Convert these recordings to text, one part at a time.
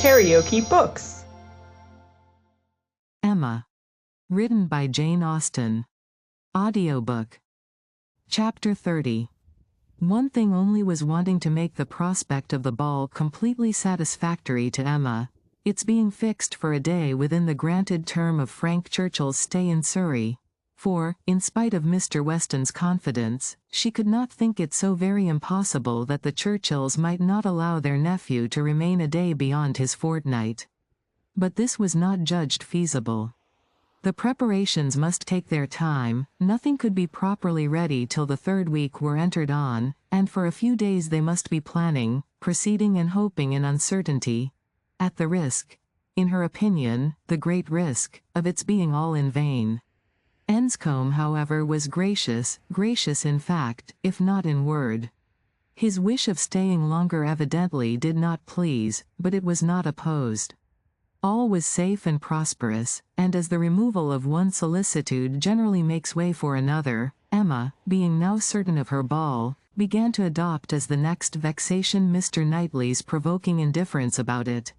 KaraokeBooks. Emma. Written by Jane Austen. Audiobook. Chapter 30. One thing only was wanting to make the prospect of the ball completely satisfactory to Emma, its being fixed for a day within the granted term of Frank Churchill's stay in Surrey. For, in spite of Mr. Weston's confidence, she could not think it so very impossible that the Churchills might not allow their nephew to remain a day beyond his fortnight. But this was not judged feasible. The preparations must take their time, nothing could be properly ready till the third week were entered on, and for a few days they must be planning, proceeding and hoping in uncertainty, at the risk, in her opinion, the great risk, of its being all in vain. Enscombe, however, was gracious in fact, if not in word. His wish of staying longer evidently did not please, but it was not opposed. All was safe and prosperous, and as the removal of one solicitude generally makes way for another, Emma, being now certain of her ball, began to adopt as the next vexation Mr. Knightley's provoking indifference about it.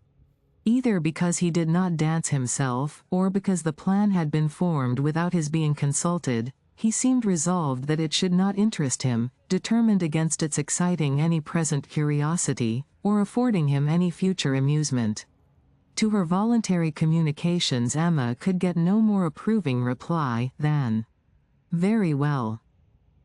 Either because he did not dance himself, or because the plan had been formed without his being consulted, he seemed resolved that it should not interest him, determined against its exciting any present curiosity, or affording him any future amusement. To her voluntary communications Emma could get no more approving reply than, "Very well.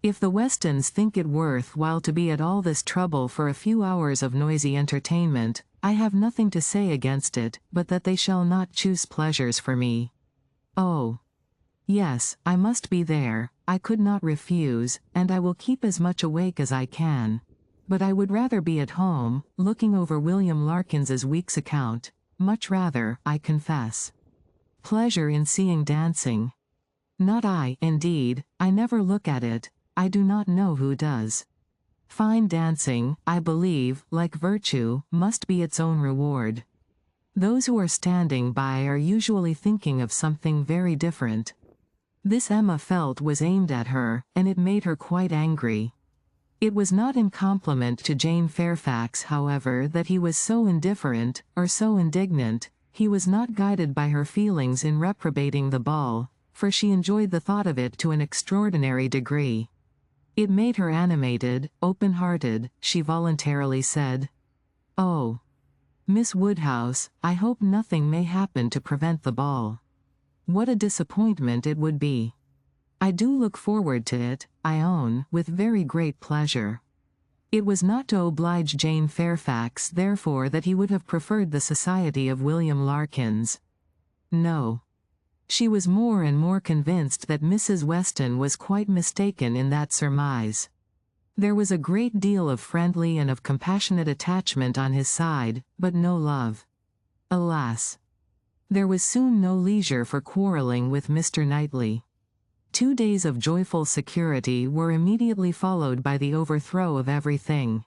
If the Westons think it worth while to be at all this trouble for a few hours of noisy entertainment, I have nothing to say against it, but that they shall not choose pleasures for me. Oh, yes, I must be there, I could not refuse, and I will keep as much awake as I can. But I would rather be at home, looking over William Larkins's week's account. Much rather, I confess. Pleasure in seeing dancing. Not I, indeed, I never look at it, I do not know who does. Fine dancing, I believe, like virtue, must be its own reward. Those who are standing by are usually thinking of something very different." This Emma felt was aimed at her, and it made her quite angry. It was not in compliment to Jane Fairfax, however, that he was so indifferent, or so indignant. He was not guided by her feelings in reprobating the ball, for she enjoyed the thought of it to an extraordinary degree. It made her animated, open-hearted, she voluntarily said. "Oh, Miss Woodhouse, I hope nothing may happen to prevent the ball. What a disappointment it would be. I do look forward to it, I own, with very great pleasure." It was not to oblige Jane Fairfax, therefore, that he would have preferred the society of William Larkins. No. She was more and more convinced that Mrs. Weston was quite mistaken in that surmise. There was a great deal of friendly and of compassionate attachment on his side, but no love. Alas! There was soon no leisure for quarrelling with Mr. Knightley. 2 days of joyful security were immediately followed by the overthrow of everything.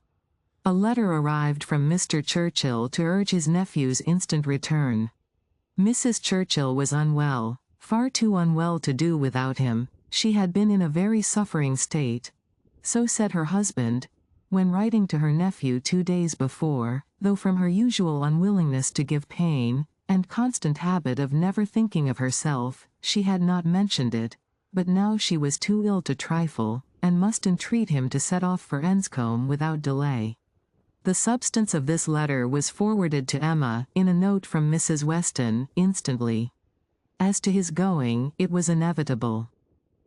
A letter arrived from Mr. Churchill to urge his nephew's instant return. Mrs. Churchill was unwell, far too unwell to do without him. She had been in a very suffering state. So said her husband, when writing to her nephew 2 days before, though from her usual unwillingness to give pain, and constant habit of never thinking of herself, she had not mentioned it. But now she was too ill to trifle, and must entreat him to set off for Enscombe without delay. The substance of this letter was forwarded to Emma, in a note from Mrs. Weston, instantly. As to his going, it was inevitable.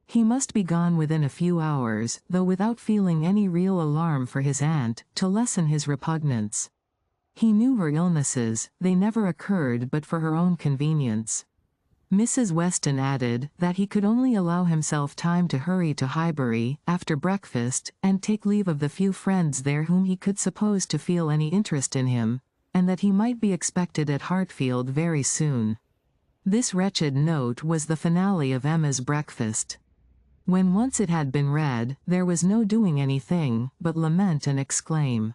He must be gone within a few hours, though without feeling any real alarm for his aunt, to lessen his repugnance. He knew her illnesses, they never occurred but for her own convenience. Mrs. Weston added that he could only allow himself time to hurry to Highbury, after breakfast, and take leave of the few friends there whom he could suppose to feel any interest in him, and that he might be expected at Hartfield very soon. This wretched note was the finale of Emma's breakfast. When once it had been read, there was no doing anything but lament and exclaim.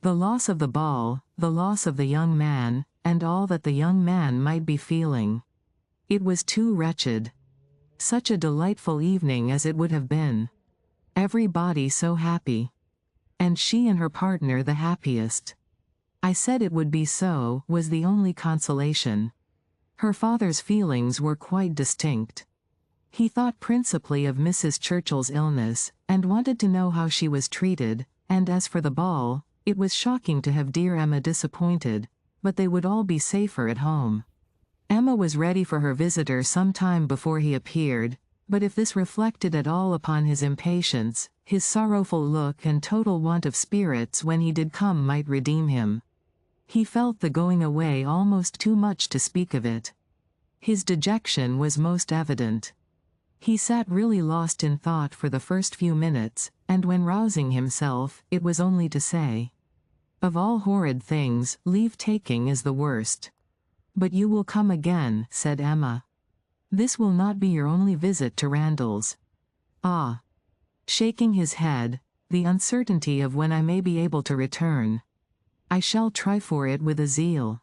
The loss of the ball, the loss of the young man, and all that the young man might be feeling. It was too wretched. Such a delightful evening as it would have been. Everybody so happy. And she and her partner the happiest. I said it would be so, was the only consolation. Her father's feelings were quite distinct. He thought principally of Mrs. Churchill's illness, and wanted to know how she was treated, and as for the ball, it was shocking to have dear Emma disappointed, but they would all be safer at home. Emma was ready for her visitor some time before he appeared, but if this reflected at all upon his impatience, his sorrowful look and total want of spirits when he did come might redeem him. He felt the going away almost too much to speak of it. His dejection was most evident. He sat really lost in thought for the first few minutes, and when rousing himself, it was only to say, "Of all horrid things, leave-taking is the worst." "But you will come again," said Emma. "This will not be your only visit to Randalls." "Ah." Shaking his head, "the uncertainty of when I may be able to return. I shall try for it with a zeal.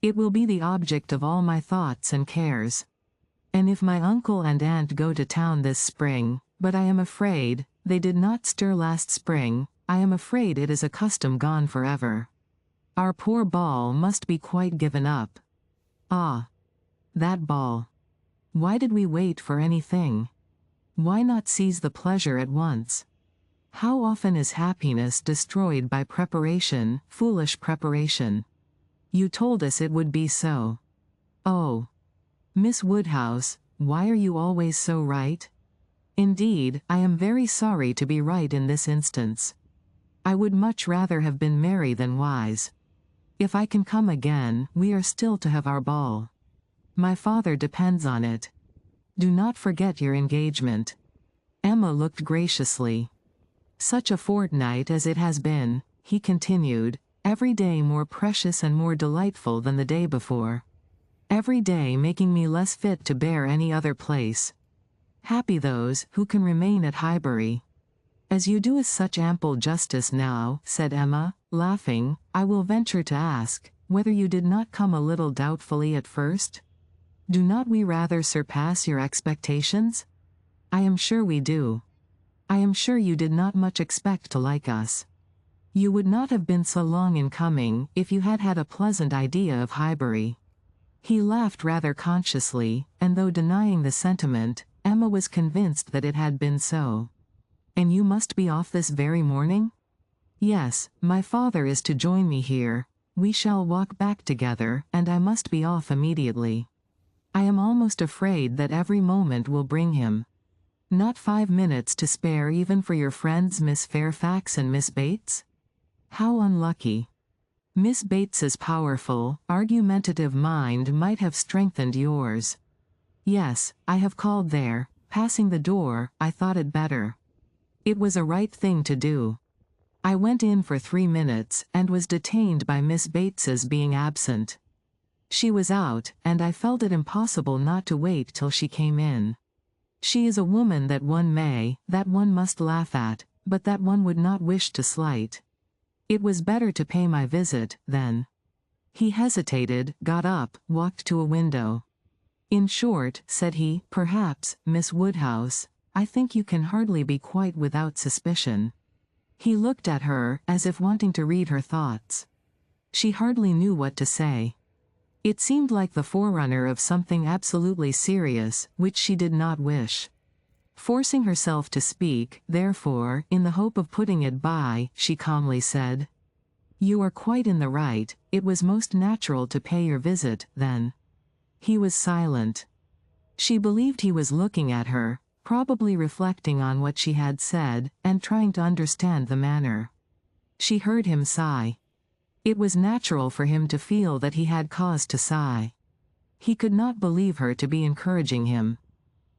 It will be the object of all my thoughts and cares. And if my uncle and aunt go to town this spring, but I am afraid, they did not stir last spring, I am afraid it is a custom gone forever. Our poor ball must be quite given up." Ah. That ball. Why did we wait for anything? Why not seize the pleasure at once? How often is happiness destroyed by preparation, foolish preparation? You told us it would be so. Oh. Miss Woodhouse, why are you always so right? Indeed, I am very sorry to be right in this instance. I would much rather have been merry than wise. If I can come again, we are still to have our ball. My father depends on it. Do not forget your engagement. Emma looked graciously. "Such a fortnight as it has been," he continued, "every day more precious and more delightful than the day before. Every day making me less fit to bear any other place. Happy those who can remain at Highbury." "As you do us such ample justice now," said Emma, laughing, "I will venture to ask, whether you did not come a little doubtfully at first? Do not we rather surpass your expectations? I am sure we do. I am sure you did not much expect to like us. You would not have been so long in coming, if you had had a pleasant idea of Highbury." He laughed rather consciously, and though denying the sentiment, Emma was convinced that it had been so. "And you must be off this very morning?" "Yes, my father is to join me here. We shall walk back together, and I must be off immediately. I am almost afraid that every moment will bring him. Not 5 minutes to spare even for your friends Miss Fairfax and Miss Bates? How unlucky. Miss Bates's powerful, argumentative mind might have strengthened yours. Yes, I have called there. Passing the door, I thought it better. It was a right thing to do. I went in for 3 minutes, and was detained by Miss Bates's being absent. She was out, and I felt it impossible not to wait till she came in. She is a woman that one must laugh at, but that one would not wish to slight. It was better to pay my visit, then." He hesitated, got up, walked to a window. "In short," said he, "perhaps, Miss Woodhouse, I think you can hardly be quite without suspicion." He looked at her, as if wanting to read her thoughts. She hardly knew what to say. It seemed like the forerunner of something absolutely serious, which she did not wish. Forcing herself to speak, therefore, in the hope of putting it by, she calmly said, "You are quite in the right, it was most natural to pay your visit, then." He was silent. She believed he was looking at her, probably reflecting on what she had said, and trying to understand the manner. She heard him sigh. It was natural for him to feel that he had cause to sigh. He could not believe her to be encouraging him.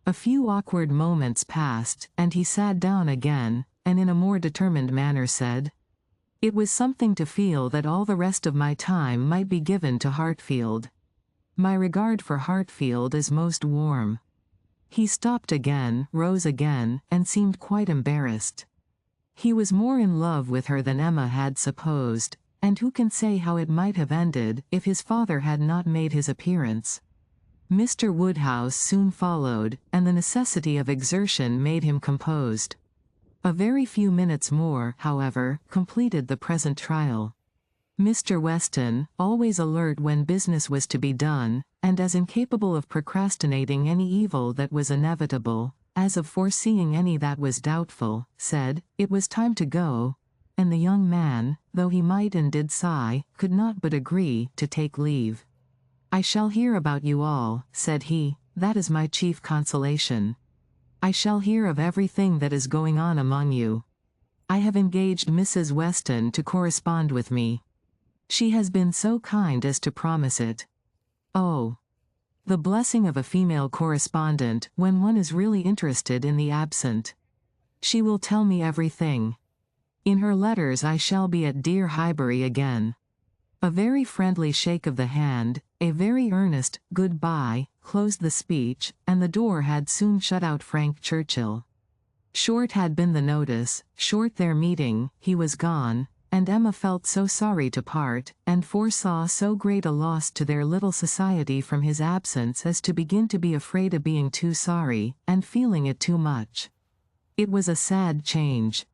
A few awkward moments passed, and he sat down again, and in a more determined manner said, "It was something to feel that all the rest of my time might be given to Hartfield. My regard for Hartfield is most warm." He stopped again, rose again, and seemed quite embarrassed. He was more in love with her than Emma had supposed, and who can say how it might have ended if his father had not made his appearance? Mr. Woodhouse soon followed, and the necessity of exertion made him composed. A very few minutes more, however, completed the present trial. Mr. Weston, always alert when business was to be done, and as incapable of procrastinating any evil that was inevitable, as of foreseeing any that was doubtful, said, it was time to go, and the young man, though he might and did sigh, could not but agree to take leave. I shall hear about you all, said he, that is my chief consolation. I shall hear of everything that is going on among you. I have engaged Mrs. Weston to correspond with me. She has been so kind as to promise it. Oh, the blessing of a female correspondent when one is really interested in the absent. She will tell me everything. In her letters I shall be at dear Highbury again. A very friendly shake of the hand, a very earnest good-bye, closed the speech, and the door had soon shut out Frank Churchill. Short had been the notice, short their meeting, he was gone, and Emma felt so sorry to part, and foresaw so great a loss to their little society from his absence as to begin to be afraid of being too sorry, and feeling it too much. It was a sad change.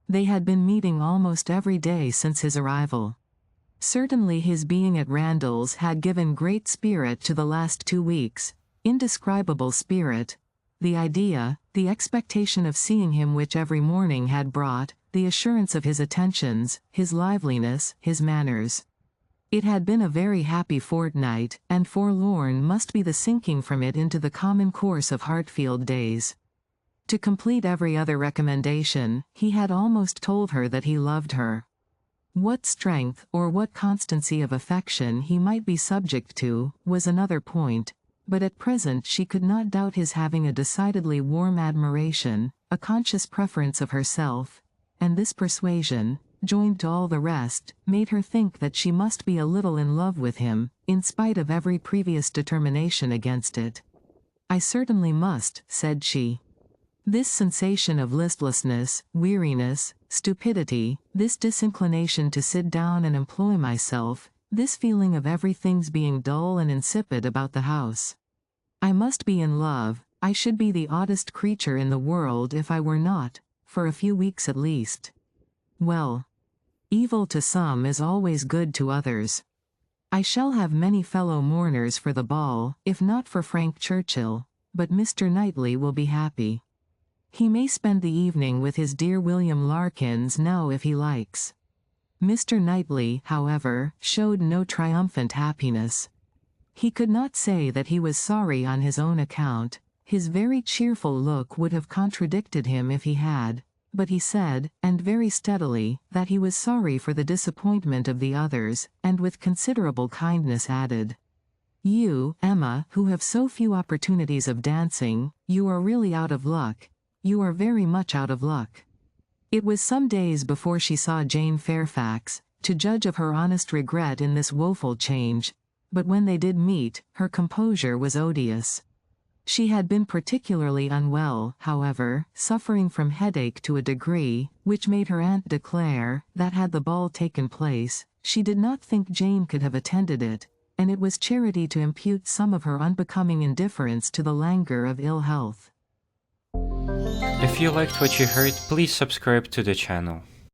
They had been meeting almost every day since his arrival. Certainly his being at Randall's had given great spirit to the last 2 weeks, indescribable spirit. The idea, the expectation of seeing him which every morning had brought, the assurance of his attentions, his liveliness, his manners. It had been a very happy fortnight, and forlorn must be the sinking from it into the common course of Hartfield days. To complete every other recommendation, he had almost told her that he loved her. What strength or what constancy of affection he might be subject to, was another point, but at present she could not doubt his having a decidedly warm admiration, a conscious preference of herself, and this persuasion, joined to all the rest, made her think that she must be a little in love with him, in spite of every previous determination against it. I certainly must, said she. This sensation of listlessness, weariness, stupidity, this disinclination to sit down and employ myself, this feeling of everything's being dull and insipid about the house. I must be in love, I should be the oddest creature in the world if I were not, for a few weeks at least. Well, evil to some is always good to others. I shall have many fellow mourners for the ball, if not for Frank Churchill, but Mr. Knightley will be happy. He may spend the evening with his dear William Larkins now if he likes. Mr. Knightley, however, showed no triumphant happiness. He could not say that he was sorry on his own account. His very cheerful look would have contradicted him if he had, but he said, and very steadily, that he was sorry for the disappointment of the others, and with considerable kindness added, You, Emma, who have so few opportunities of dancing, you are really out of luck. You are very much out of luck. It was some days before she saw Jane Fairfax, to judge of her honest regret in this woeful change, but when they did meet, her composure was odious. She had been particularly unwell, however, suffering from headache to a degree, which made her aunt declare, that had the ball taken place, she did not think Jane could have attended it, and it was charity to impute some of her unbecoming indifference to the languor of ill health. If you liked what you heard, please subscribe to the channel.